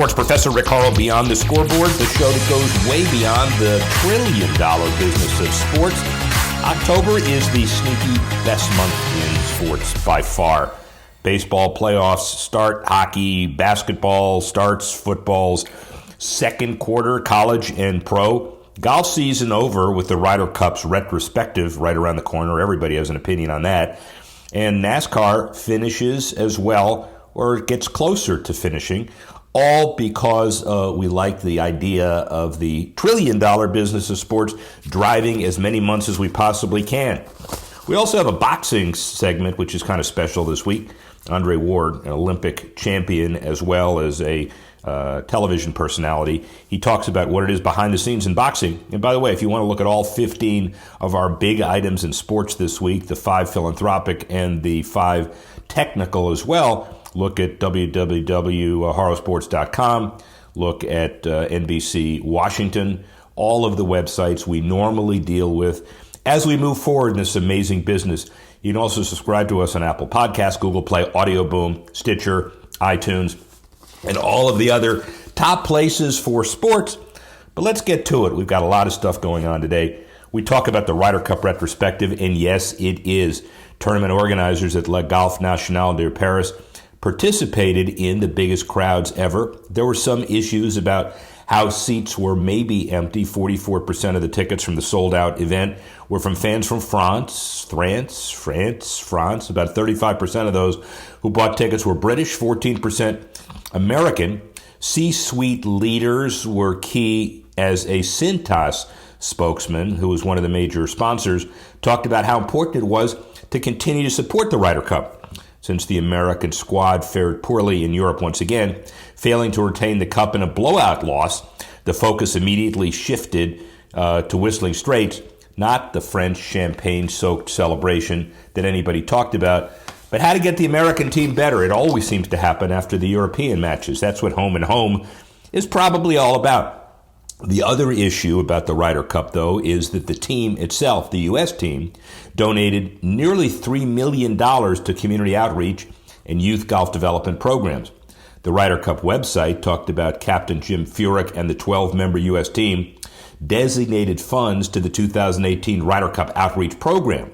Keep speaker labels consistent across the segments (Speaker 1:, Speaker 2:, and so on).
Speaker 1: Sports Professor Rick Horrow, Beyond the Scoreboard, the show that goes way beyond the trillion-dollar business of sports. October is the sneaky best month in sports by far. Baseball playoffs start, hockey, basketball starts, football's second quarter, college and pro. Golf season over with the Ryder Cup's retrospective right around the corner. Everybody has an opinion on that. And NASCAR finishes as well, or gets closer to finishing, all because we like the idea of the trillion-dollar business of sports driving as many months as we possibly can. We also have a boxing segment, which is kind of special this week. Andre Ward, an Olympic champion, as well as a television personality. He talks about what it is behind the scenes in boxing. And by the way, if you want to look at all 15 of our big items in sports this week, the 5 philanthropic and the 5 technical as well, look at www.horrowsports.com. Look at NBC Washington, all of the websites we normally deal with as we move forward in this amazing business. You can also subscribe to us on Apple Podcasts, Google Play, Audio Boom, Stitcher, iTunes, and all of the other top places for sports. But let's get to it. We've got a lot of stuff going on today. We talk about the Ryder Cup retrospective, and yes, it is. Tournament organizers at La Golf Nationale de Paris participated in the biggest crowds ever. There were some issues about how seats were maybe empty. 44% of the tickets from the sold-out event were from fans from France. About 35% of those who bought tickets were British, 14% American. C-suite leaders were key, as a Cintas spokesman, who was one of the major sponsors, talked about how important it was to continue to support the Ryder Cup, since the American squad fared poorly in Europe once again, failing to retain the cup in a blowout loss. The focus immediately shifted to Whistling Straits, not the French champagne-soaked celebration that anybody talked about, but how to get the American team better. It always seems to happen after the European matches. That's what home and home is probably all about. The other issue about the Ryder Cup, though, is that the team itself, the U.S. team, donated nearly $3 million to community outreach and youth golf development programs. The Ryder Cup website talked about Captain Jim Furyk and the 12-member U.S. team designated funds to the 2018 Ryder Cup outreach program.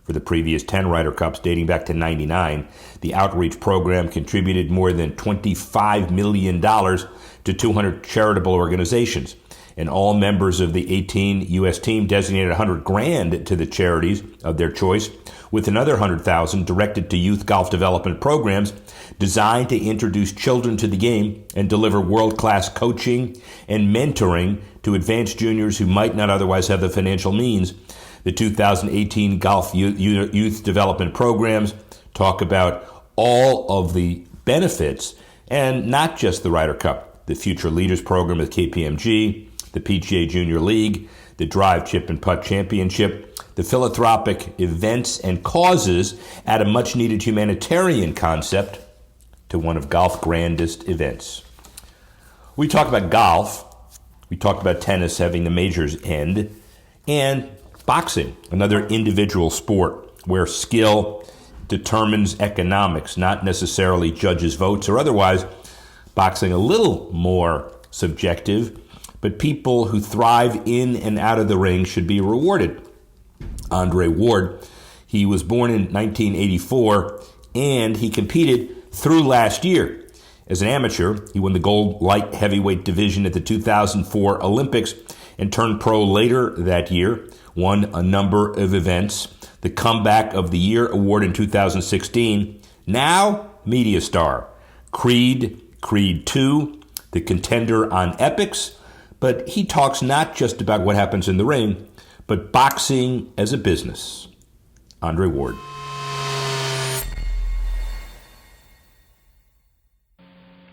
Speaker 1: For the previous 10 Ryder Cups dating back to '99, the outreach program contributed more than $25 million to 200 charitable organizations. And all members of the 18 U.S. team designated $100,000 to the charities of their choice, with another $100,000 directed to youth golf development programs designed to introduce children to the game and deliver world-class coaching and mentoring to advanced juniors who might not otherwise have the financial means. The 2018 Golf Youth Development Programs talk about all of the benefits, and not just the Ryder Cup. The Future Leaders Program at KPMG, the PGA Junior League, the Drive Chip and Putt Championship, the philanthropic events and causes add a much-needed humanitarian concept to one of golf's grandest events. We talk about golf, we talk about tennis having the majors end, and boxing, another individual sport where skill determines economics, not necessarily judges votes or otherwise. Boxing a little more subjective, but people who thrive in and out of the ring should be rewarded. Andre Ward, he was born in 1984, and he competed through last year. As an amateur, he won the gold light heavyweight division at the 2004 Olympics and turned pro later that year, won a number of events, the Comeback of the Year award in 2016, now media star, Creed 2, the contender on Epics, but he talks not just about what happens in the ring, but boxing as a business. Andre Ward.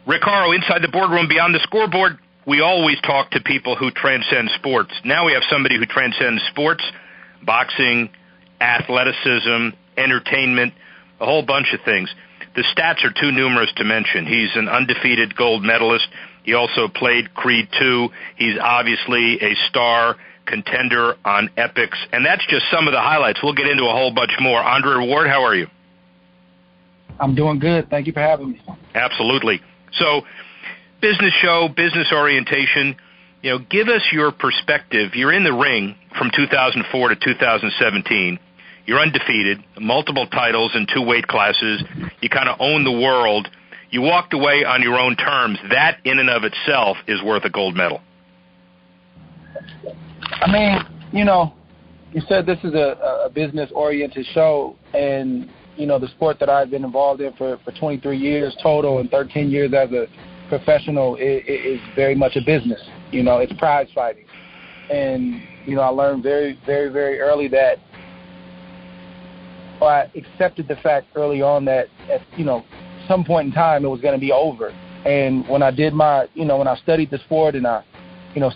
Speaker 2: Rick Horrow, inside the boardroom, beyond the scoreboard. We always talk to people who transcend sports. Now we have somebody who transcends sports, boxing, athleticism, entertainment, a whole bunch of things. The stats are too numerous to mention. He's an undefeated gold medalist. He also played Creed 2. He's obviously a star contender on Epics. And that's just some of the highlights. We'll get into a whole bunch more. Andre Ward, how are you?
Speaker 3: I'm doing good. Thank you for having me.
Speaker 2: Absolutely. So business show, business orientation. Give us your perspective. You're in the ring from 2004 to 2017. You're undefeated, multiple titles in 2 weight classes. You kind of own the world. You walked away on your own terms. That in and of itself is worth a gold medal.
Speaker 3: I mean, you said this is a business-oriented show, and, the sport that I've been involved in for 23 years total and 13 years as a professional is very much a business. It's prize fighting. And, I learned very, very, very early that I accepted the fact early on that at, some point in time it was going to be over. And when I did when I studied the sport and I,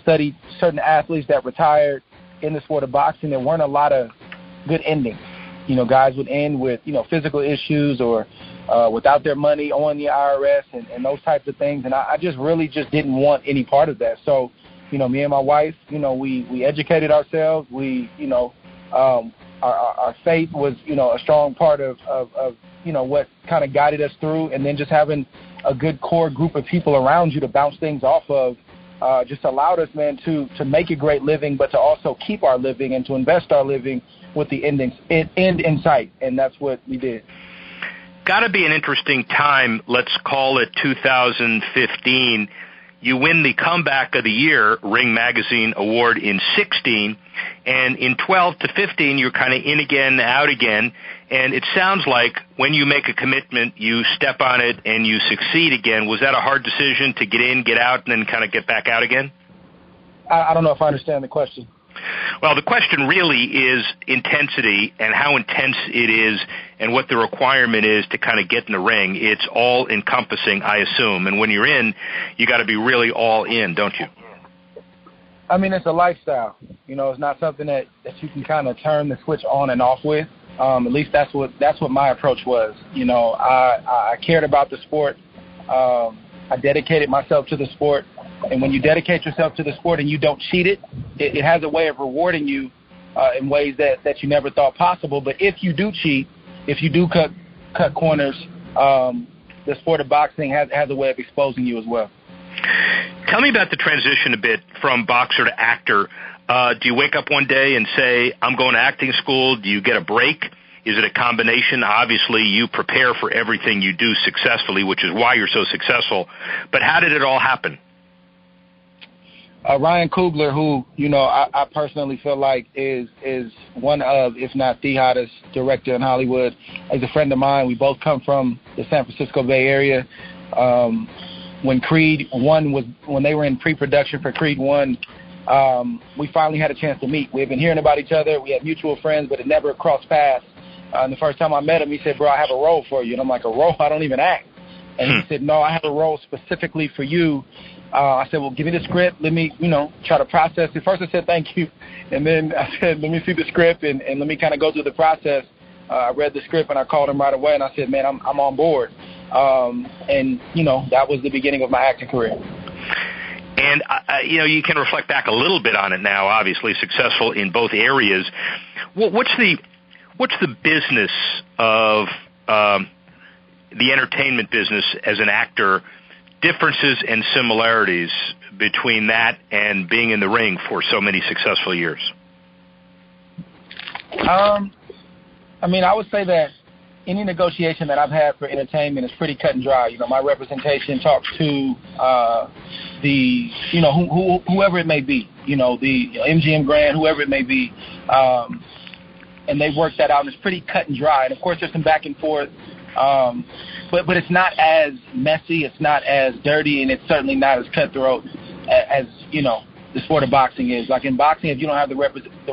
Speaker 3: studied certain athletes that retired in the sport of boxing, there weren't a lot of good endings. Guys would end with, physical issues or without their money owing the IRS and those types of things. And I just really didn't want any part of that. So, me and my wife, we educated ourselves. We, our faith was, a strong part of what kind of guided us through. And then just having a good core group of people around you to bounce things off of just allowed us, man, to make a great living, but to also keep our living and to invest our living with the end in sight. And that's what we did. Got to be an interesting time. Let's call it 2015. You win the Comeback of the Year Ring Magazine Award in 16, and in 12 to 15, you're kind of in again, out again, and it sounds like when you make a commitment, you step on it and you succeed again. Was that a hard decision to get in, get out, and then kind of get back out again? I don't know if I understand the question. Well, the question really is intensity and how intense it is and what the requirement is to kind of get in the ring. It's all encompassing, I assume. And when you're in, you got to be really all in, don't you? I mean, it's a lifestyle. It's not something that you can kind of turn the switch on and off with. At least that's what my approach was. I cared about the sport. I dedicated myself to the sport. And when you dedicate yourself to the sport and you don't cheat it has a way of rewarding you in ways that you never thought possible. But if you do cheat, if you do cut corners, the sport of boxing has a way of exposing you as well. Tell me about the transition a bit from boxer to actor. Do you wake up one day and say, I'm going to acting school? Do you get a break? Is it a combination? Obviously, you prepare for everything you do successfully, which is why you're so successful. But how did it all happen? Ryan Coogler, who, I personally feel like is one of, if not the hottest director in Hollywood, is a friend of mine. We both come from the San Francisco Bay Area. When Creed 1 when they were in pre-production for Creed 1, we finally had a chance to meet. We had been hearing about each other. We had mutual friends, but it never crossed paths. And the first time I met him, he said, bro, I have a role for you. And I'm like, a role? I don't even act. And he said, no, I have a role specifically for you. I said, well, give me the script. Let me, try to process it. First I said, thank you. And then I said, let me see the script and let me kind of go through the process. I read the script and I called him right away and I said, man, I'm on board. And that was the beginning of my acting career. And, you can reflect back a little bit on it now, obviously successful in both areas. What's the business of the entertainment business as an actor, differences and similarities between that and being in the ring for so many successful years? I would say that any negotiation that I've had for entertainment is pretty cut and dry. My representation talks to whoever it may be, the MGM Grand, whoever it may be, and they work that out, and it's pretty cut and dry. And, of course, there's some back and forth, but it's not as messy, it's not as dirty, and it's certainly not as cutthroat as the sport of boxing is. Like in boxing, if you don't have the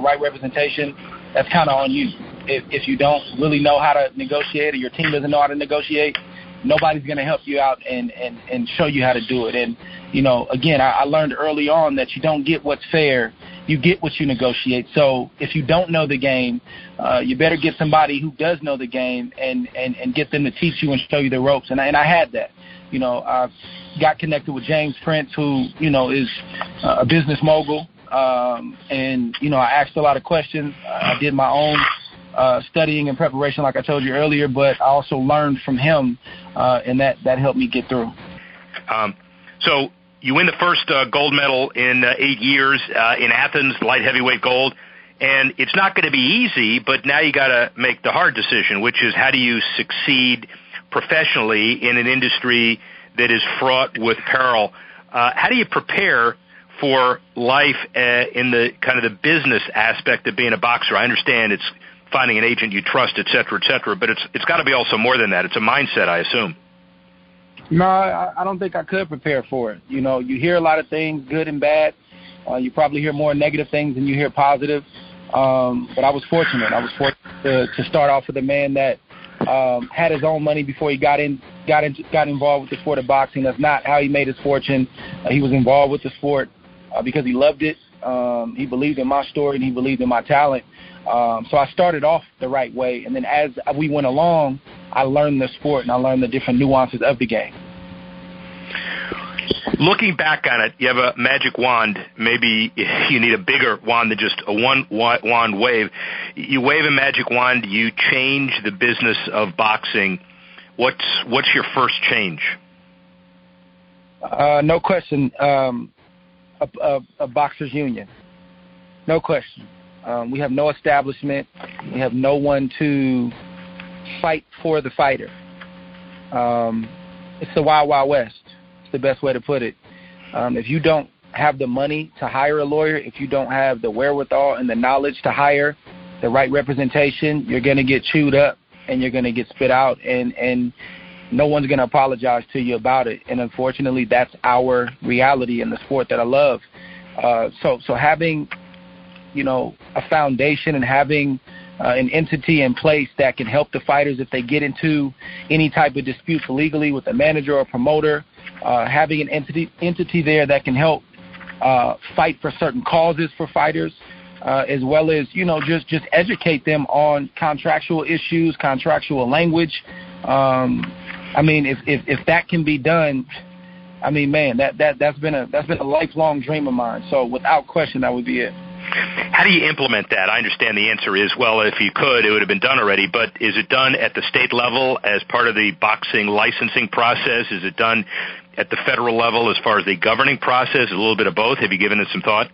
Speaker 3: right representation, that's kind of on you. If you don't really know how to negotiate or your team doesn't know how to negotiate, nobody's going to help you out and show you how to do it. And, again, I learned early on that you don't get what's fair. You get what you negotiate. So if you don't know the game, you better get somebody who does know the game and get them to teach you and show you the ropes. And I had that. I got connected with James Prince, who, is a business mogul. And I asked a lot of questions. I did my own studying and preparation, like I told you earlier, but I also learned from him, and that helped me get through.
Speaker 2: So you win the first gold medal in 8 years in Athens, light heavyweight gold, and it's not going to be easy, but now you got to make the hard decision, which is how do you succeed professionally in an industry that is fraught with peril? How do you prepare for life in the kind of the business aspect of being a boxer? I understand it's finding an agent you trust, et cetera, but it's got to be also more than that. It's a mindset, I assume.
Speaker 3: No, I don't think I could prepare for it. You know, you hear a lot of things, good and bad. You probably hear more negative things than you hear positive. But I was fortunate. To start off with a man that had his own money before he got involved with the sport of boxing. That's not how he made his fortune. He was involved with the sport because he loved it. He believed in my story and he believed in my talent. So I started off the right way, and then as we went along, I learned the sport and I learned the different nuances of the game.
Speaker 2: Looking back on it, you have a magic wand. Maybe you need a bigger wand than just a one wand wave. You wave a magic wand, you change the business of boxing. What's your first change?
Speaker 3: No question, a boxers union. No question. We have no establishment. We have no one to fight for the fighter. It's the Wild Wild West. It's the best way to put it. If you don't have the money to hire a lawyer, if you don't have the wherewithal and the knowledge to hire the right representation, you're going to get chewed up and you're going to get spit out, and no one's going to apologize to you about it. And unfortunately, that's our reality in the sport that I love. So having, you know, a foundation and having an entity in place that can help the fighters if they get into any type of disputes legally with a manager or a promoter, having an entity there that can help fight for certain causes for fighters, as well as, you know, just educate them on contractual issues, contractual language. I mean, if that can be done, I mean, man, that's been a lifelong dream of mine. So without question, that would be it.
Speaker 2: How do you implement that? I understand the answer is, well, if you could, it would have been done already. But is it done at the state level as part of the boxing licensing process? Is it done at the federal level as far as the governing process? A little bit of both. Have you given it some thought?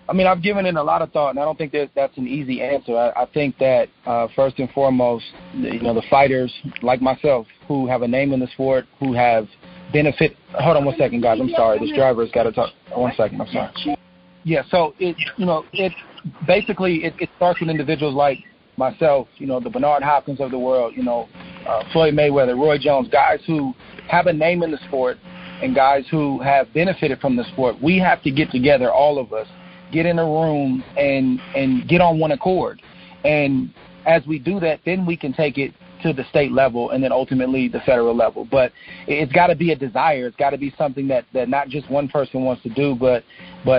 Speaker 3: I mean, I've given it a lot of thought, and I don't think that's an easy answer. I think that first and foremost, you know, the fighters like myself who have a name in the sport, who have benefit. Hold on one second, guys. I'm sorry. This driver's got to talk. 1 second. I'm sorry. Yeah, so it basically starts with individuals like myself, you know, the Bernard Hopkins of the world, you know, Floyd Mayweather, Roy Jones, guys who have a name in the sport and guys who have benefited from the sport. We have to get together, all of us, get in a room and get on one accord. And as we do that, then we can take it to the state level and then ultimately the federal level. But it's got to be a desire. It's got to be something that not just one person wants to do, but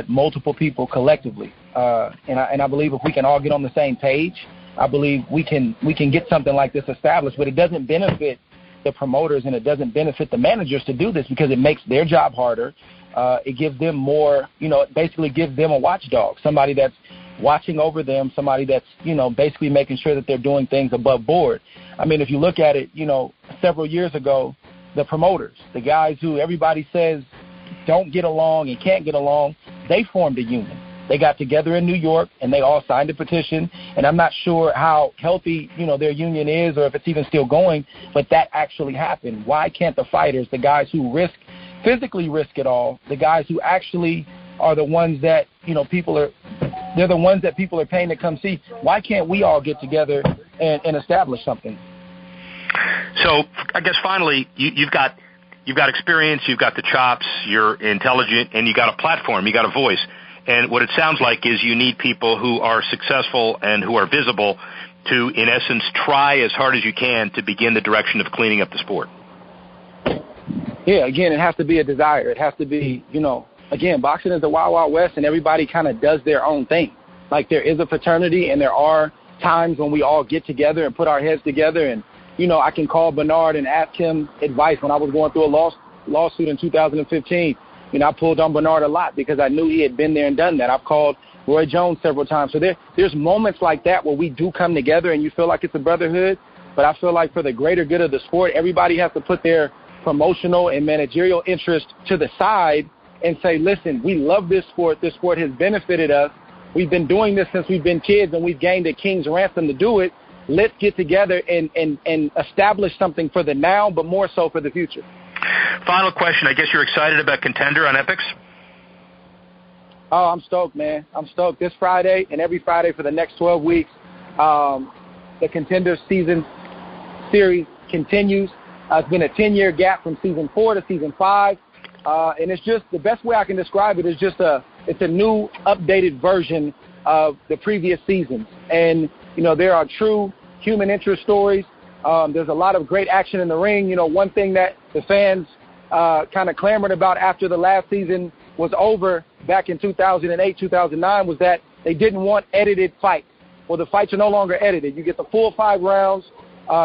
Speaker 3: multiple people collectively. And I believe if we can all get on the same page, I believe we can get something like this established. But it doesn't benefit the promoters and it doesn't benefit the managers to do this because it makes their job harder. It gives them more, you know, it basically gives them a watchdog, somebody that's watching over them, somebody that's, you know, basically making sure that they're doing things above board. I mean, if you look at it, you know, several years ago, the promoters, the guys who everybody says don't get along and can't get along, they formed a union. They got together in New York and they all signed a petition. And I'm not sure how healthy, you know, their union is or if it's even still going, but that actually happened. Why can't the fighters, the guys who physically risk it all, the guys who actually are the ones that, you know, they're the ones that people are paying to come see. Why can't we all get together and establish something?
Speaker 2: So I guess finally, you've got experience, you've got the chops, you're intelligent, and you got a platform, you got a voice. And what it sounds like is you need people who are successful and who are visible to, in essence, try as hard as you can to begin the direction of cleaning up the sport.
Speaker 3: Yeah, again, it has to be a desire. It has to be, you know, again, boxing is the Wild Wild West, and everybody kind of does their own thing. Like, there is a fraternity, and there are times when we all get together and put our heads together. And, you know, I can call Bernard and ask him advice when I was going through a lawsuit in 2015. You know, I pulled on Bernard a lot because I knew he had been there and done that. I've called Roy Jones several times. So there's moments like that where we do come together and you feel like it's a brotherhood. But I feel like for the greater good of the sport, everybody has to put their promotional and managerial interest to the side and say, listen, we love this sport. This sport has benefited us. We've been doing this since we've been kids, and we've gained a king's ransom to do it. Let's get together and establish something for the now, but more so for the future.
Speaker 2: Final question. I guess you're excited about Contender on Epix?
Speaker 3: Oh, I'm stoked, man. I'm stoked. This Friday and every Friday for the next 12 weeks, the Contender series continues. It's been a 10-year gap from season 4 to season 5. And it's just the best way I can describe it is it's a new updated version of the previous seasons. And, there are true human interest stories. There's a lot of great action in the ring. One thing that the fans kind of clamored about after the last season was over back in 2008, 2009 was that they didn't want edited fights. Well, the fights are no longer edited. You get the full 5 rounds.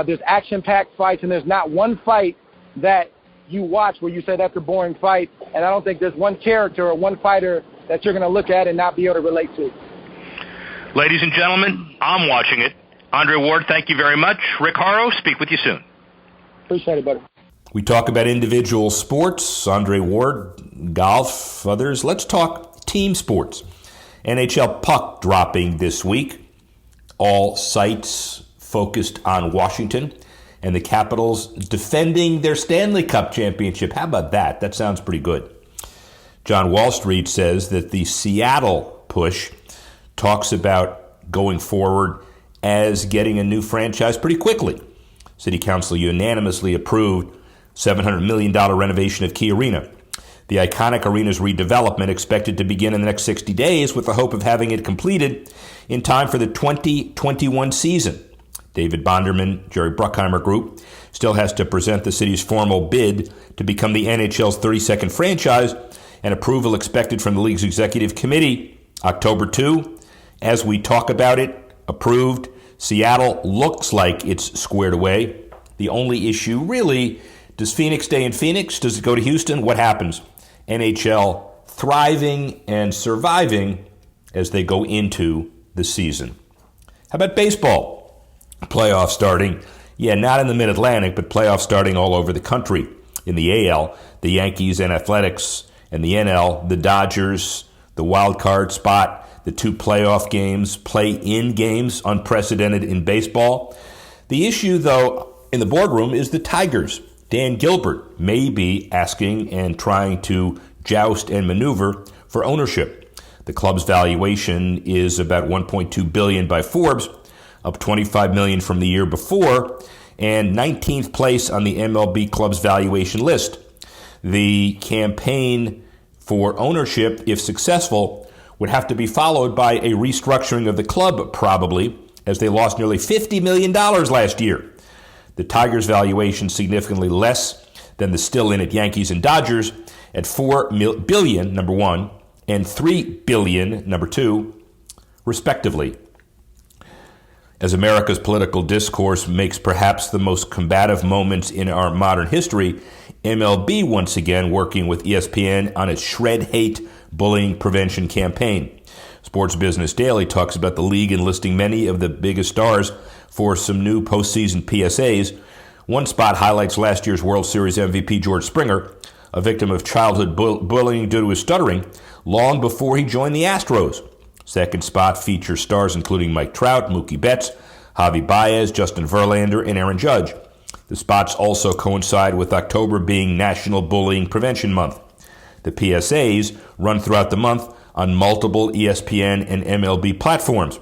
Speaker 3: There's action-packed fights, and there's not one fight that you watch where you say that's a boring fight, and I don't think there's one character or one fighter that you're going to look at and not be able to relate to.
Speaker 2: Ladies and gentlemen, I'm watching it. Andre Ward, thank you very much. Rick Horrow, speak with you soon.
Speaker 3: Appreciate it, buddy.
Speaker 1: We talk about individual sports, Andre Ward, golf, others. Let's talk team sports. NHL puck dropping this week. All sights focused on Washington and the Capitals defending their Stanley Cup championship. How about that? That sounds pretty good. John Wall Street says that the Seattle push talks about going forward as getting a new franchise pretty quickly. City Council unanimously approved $700 million renovation of Key Arena. The iconic arena's redevelopment expected to begin in the next 60 days with the hope of having it completed in time for the 2021 season. David Bonderman, Jerry Bruckheimer Group, still has to present the city's formal bid to become the NHL's 32nd franchise, and approval expected from the league's executive committee October 2. As we talk about it, approved. Seattle looks like it's squared away. The only issue, really, does Phoenix stay in Phoenix? Does it go to Houston? What happens? NHL thriving and surviving as they go into the season. How about baseball? Playoffs starting. Yeah, not in the Mid-Atlantic, but playoffs starting all over the country. In the AL, the Yankees and Athletics, and the NL, the Dodgers, the wild card spot, the 2 playoff games, play-in games, unprecedented in baseball. The issue, though, in the boardroom is the Tigers. Dan Gilbert may be asking and trying to joust and maneuver for ownership. The club's valuation is about $1.2 billion by Forbes, up $25 million from the year before, and 19th place on the MLB club's valuation list. The campaign for ownership, if successful, would have to be followed by a restructuring of the club, probably, as they lost nearly $50 million last year. The Tigers' valuation significantly less than the still-in-it Yankees and Dodgers at $4 billion, number one, and $3 billion, number two, respectively. As America's political discourse makes perhaps the most combative moments in our modern history, MLB once again working with ESPN on its Shred Hate bullying prevention campaign. Sports Business Daily talks about the league enlisting many of the biggest stars for some new postseason PSAs. One spot highlights last year's World Series MVP George Springer, a victim of childhood bullying due to his stuttering, long before he joined the Astros. Second spot features stars including Mike Trout, Mookie Betts, Javi Baez, Justin Verlander, and Aaron Judge. The spots also coincide with October being National Bullying Prevention Month. The PSAs run throughout the month on multiple ESPN and MLB platforms.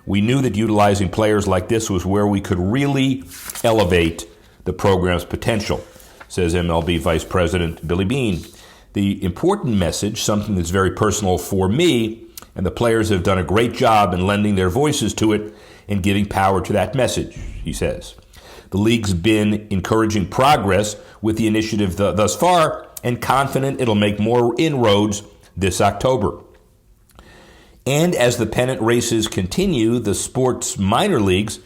Speaker 1: We knew that utilizing players like this was where we could really elevate the program's potential, says MLB Vice President Billy Beane. The important message, something that's very personal for me, and the players have done a great job in lending their voices to it and giving power to that message, he says. The league's been encouraging progress with the initiative thus far and confident it'll make more inroads this October. And as the pennant races continue, the sports minor leagues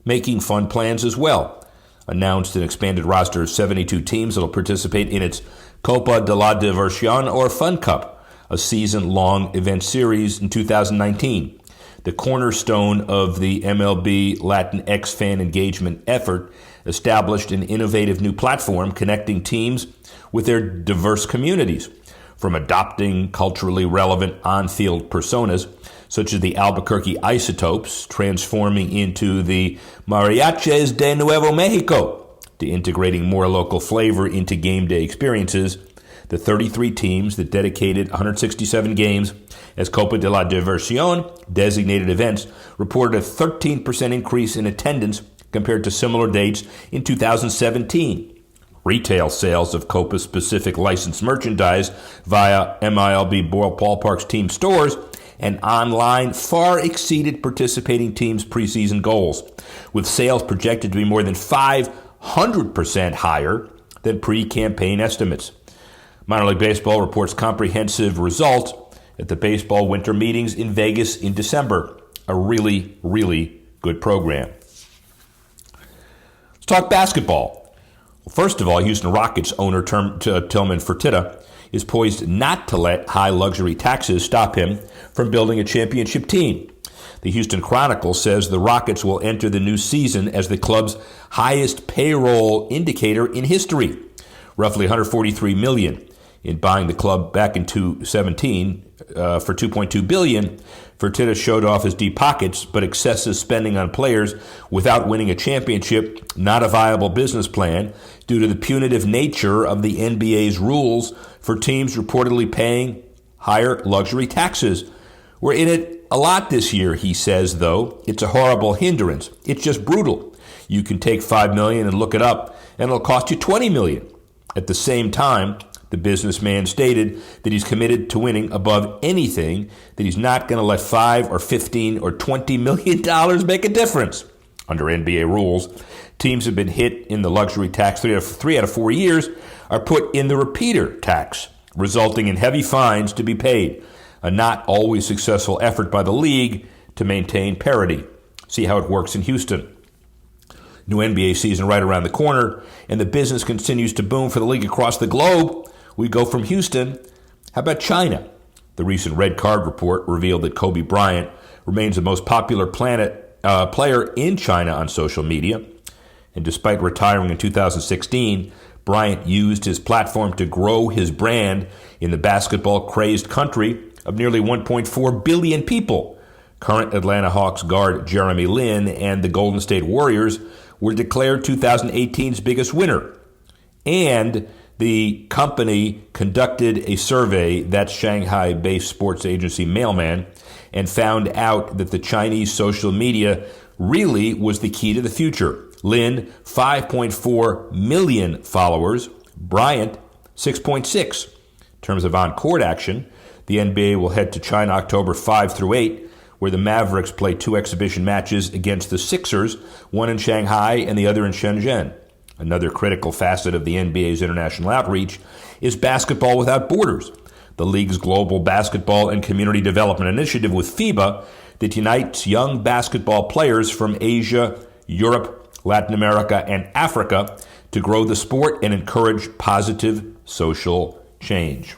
Speaker 1: making fun plans as well. Announced an expanded roster of 72 teams that will participate in its Copa de la Diversión or Fun Cup, a season-long event series in 2019. The cornerstone of the MLB Latinx fan engagement effort, established an innovative new platform connecting teams with their diverse communities, from adopting culturally relevant on-field personas, such as the Albuquerque Isotopes, transforming into the Mariachis de Nuevo Mexico, to integrating more local flavor into game day experiences. The 33 teams that dedicated 167 games as Copa de la Diversión designated events reported a 13% increase in attendance compared to similar dates in 2017. Retail sales of Copa-specific licensed merchandise via MILB Ballpark's team stores and online far exceeded participating teams' preseason goals, with sales projected to be more than 500% higher than pre-campaign estimates. Minor League Baseball reports comprehensive results at the baseball winter meetings in Vegas in December. A really, really good program. Let's talk basketball. Well, first of all, Houston Rockets owner Tillman Fertitta is poised not to let high luxury taxes stop him from building a championship team. The Houston Chronicle says the Rockets will enter the new season as the club's highest payroll indicator in history, roughly $143 million. In buying the club back in 2017 for $2.2 billion, Fertitta showed off his deep pockets, but excessive spending on players without winning a championship, not a viable business plan due to the punitive nature of the NBA's rules for teams reportedly paying higher luxury taxes. We're in it a lot this year, he says, though. It's a horrible hindrance. It's just brutal. You can take $5 million and look it up, and it'll cost you $20 million. At the same time, the businessman stated that he's committed to winning above anything, that he's not going to let $5 or $15 or $20 million make a difference. Under NBA rules, teams have been hit in the luxury tax 3 out of 4 years are put in the repeater tax, resulting in heavy fines to be paid, a not always successful effort by the league to maintain parity. See how it works in Houston. New NBA season right around the corner, and the business continues to boom for the league across the globe. We go from Houston. How about China? The recent Red Card report revealed that Kobe Bryant remains the most popular player in China on social media. And despite retiring in 2016, Bryant used his platform to grow his brand in the basketball-crazed country of nearly 1.4 billion people. Current Atlanta Hawks guard Jeremy Lin and the Golden State Warriors were declared 2018's biggest winner. And the company conducted a survey, that's Shanghai-based sports agency Mailman, and found out that the Chinese social media really was the key to the future. Lin, 5.4 million followers. Bryant, 6.6. In terms of on-court action, the NBA will head to China October 5 through 8, where the Mavericks play 2 exhibition matches against the Sixers, one in Shanghai and the other in Shenzhen. Another critical facet of the NBA's international outreach is Basketball Without Borders, the league's global basketball and community development initiative with FIBA that unites young basketball players from Asia, Europe, Latin America, and Africa to grow the sport and encourage positive social change.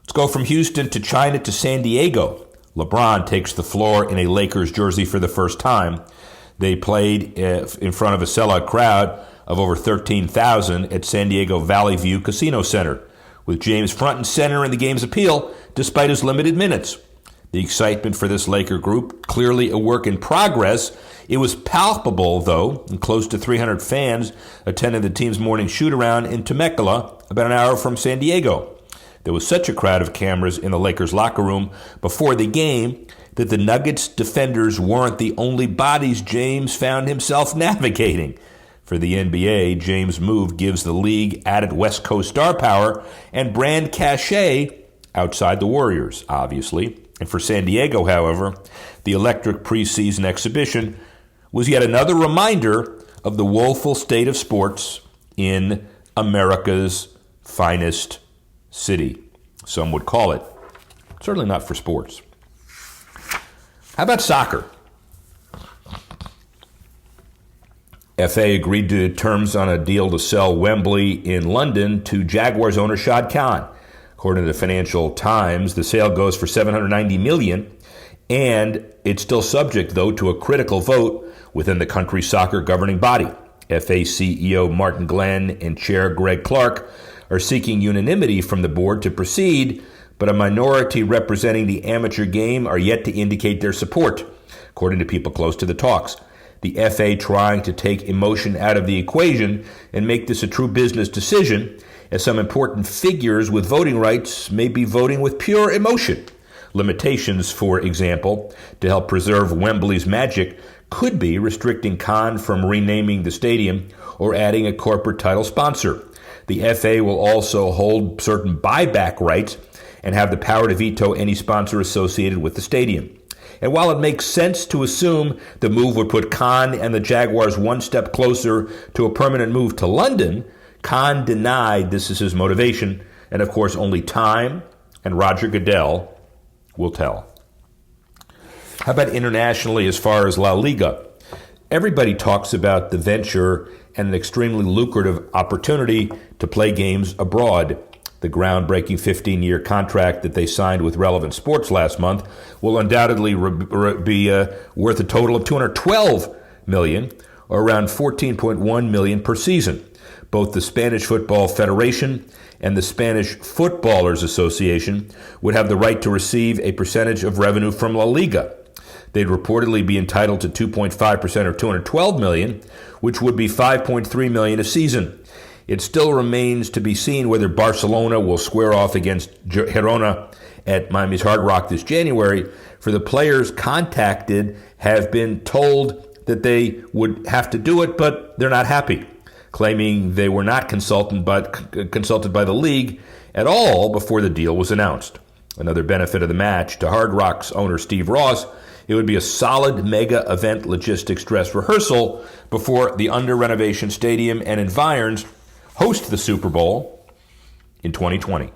Speaker 1: Let's go from Houston to China to San Diego. LeBron takes the floor in a Lakers jersey for the first time. They played in front of a sellout crowd of over 13,000 at San Diego Valley View Casino Center, with James front and center in the game's appeal despite his limited minutes. The excitement for this Laker group, clearly a work in progress. It was palpable, though, and close to 300 fans attended the team's morning shoot-around in Temecula, about an hour from San Diego. There was such a crowd of cameras in the Lakers locker room before the game that the Nuggets defenders weren't the only bodies James found himself navigating. For the NBA, James' move gives the league added West Coast star power and brand cachet outside the Warriors, obviously. And for San Diego, however, the electric preseason exhibition was yet another reminder of the woeful state of sports in America's finest city, some would call it. Certainly not for sports. How about soccer? FA agreed to terms on a deal to sell Wembley in London to Jaguars owner Shad Khan. According to the Financial Times, the sale goes for $790 million, and it's still subject, though, to a critical vote within the country's soccer governing body. FA CEO Martin Glenn and Chair Greg Clark are seeking unanimity from the board to proceed, but a minority representing the amateur game are yet to indicate their support, according to people close to the talks. The FA trying to take emotion out of the equation and make this a true business decision, as some important figures with voting rights may be voting with pure emotion. Limitations, for example, to help preserve Wembley's magic could be restricting Cannes from renaming the stadium or adding a corporate title sponsor. The FA will also hold certain buyback rights and have the power to veto any sponsor associated with the stadium. And while it makes sense to assume the move would put Cannes and the Jaguars one step closer to a permanent move to London, Cannes denied this is his motivation, and of course only time and Roger Goodell will tell. How about internationally as far as La Liga? Everybody talks about the venture and an extremely lucrative opportunity to play games abroad. The groundbreaking 15-year contract that they signed with Relevant Sports last month will undoubtedly be worth a total of $212 million, or around $14.1 million per season. Both the Spanish Football Federation and the Spanish Footballers Association would have the right to receive a percentage of revenue from La Liga. They'd reportedly be entitled to 2.5% or $212 million, which would be $5.3 million a season. It still remains to be seen whether Barcelona will square off against Girona at Miami's Hard Rock this January. For the players contacted have been told that they would have to do it, but they're not happy, claiming they were not consulted by the league at all before the deal was announced. Another benefit of the match, to Hard Rock's owner Steve Ross, it would be a solid mega event logistics dress rehearsal before the under-renovation stadium and environs host the Super Bowl in 2020.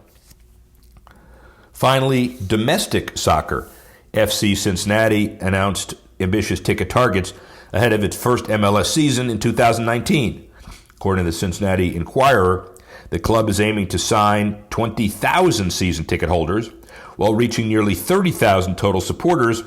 Speaker 1: Finally, domestic soccer. FC Cincinnati announced ambitious ticket targets ahead of its first MLS season in 2019. According to the Cincinnati Enquirer, the club is aiming to sign 20,000 season ticket holders while reaching nearly 30,000 total supporters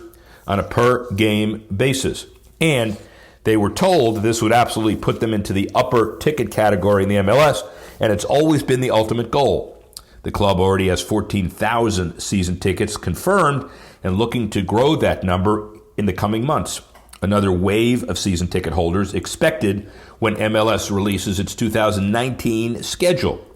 Speaker 1: on a per-game basis. And they were told this would absolutely put them into the upper ticket category in the MLS, and it's always been the ultimate goal. The club already has 14,000 season tickets confirmed and looking to grow that number in the coming months. Another wave of season ticket holders expected when MLS releases its 2019 schedule.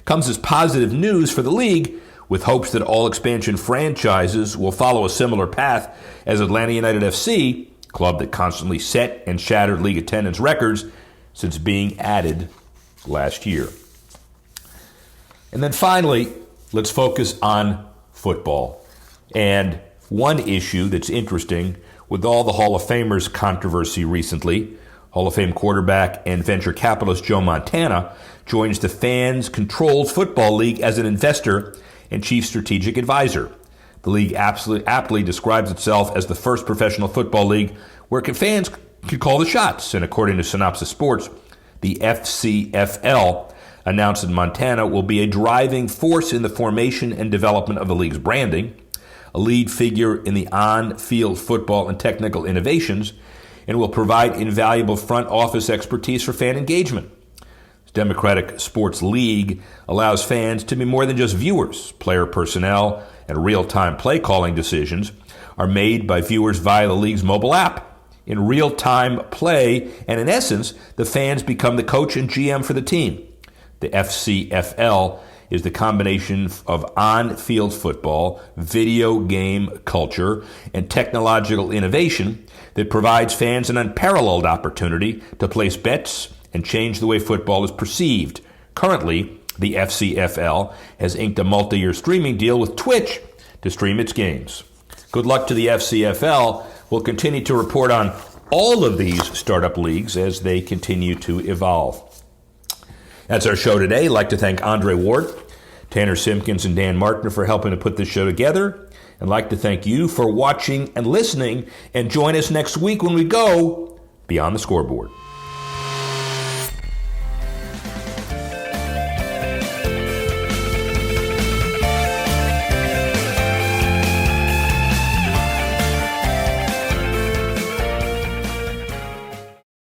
Speaker 1: Comes as positive news for the league, with hopes that all expansion franchises will follow a similar path as Atlanta United FC, club that constantly set and shattered league attendance records since being added last year. And then finally, let's focus on football. And one issue that's interesting with all the Hall of Famers controversy recently, Hall of Fame quarterback and venture capitalist Joe Montana joins the Fans-Controlled Football League as an investor and chief strategic advisor. The league aptly describes itself as the first professional football league where fans can call the shots. And according to Synopsis Sports, the FCFL announced that Montana will be a driving force in the formation and development of the league's branding, a lead figure in the on-field football and technical innovations, and will provide invaluable front office expertise for fan engagement. Democratic Sports League allows fans to be more than just viewers. Player personnel and real-time play calling decisions are made by viewers via the league's mobile app. In real-time play, and in essence, the fans become the coach and GM for the team. The FCFL is the combination of on-field football, video game culture, and technological innovation that provides fans an unparalleled opportunity to place bets and change the way football is perceived. Currently, the FCFL has inked a multi-year streaming deal with Twitch to stream its games. Good luck to the FCFL. We'll continue to report on all of these startup leagues as they continue to evolve. That's our show today. I'd like to thank Andre Ward, Tanner Simpkins, and Dan Martin for helping to put this show together. I'd like to thank you for watching and listening, and join us next week when we go Beyond the Scoreboard.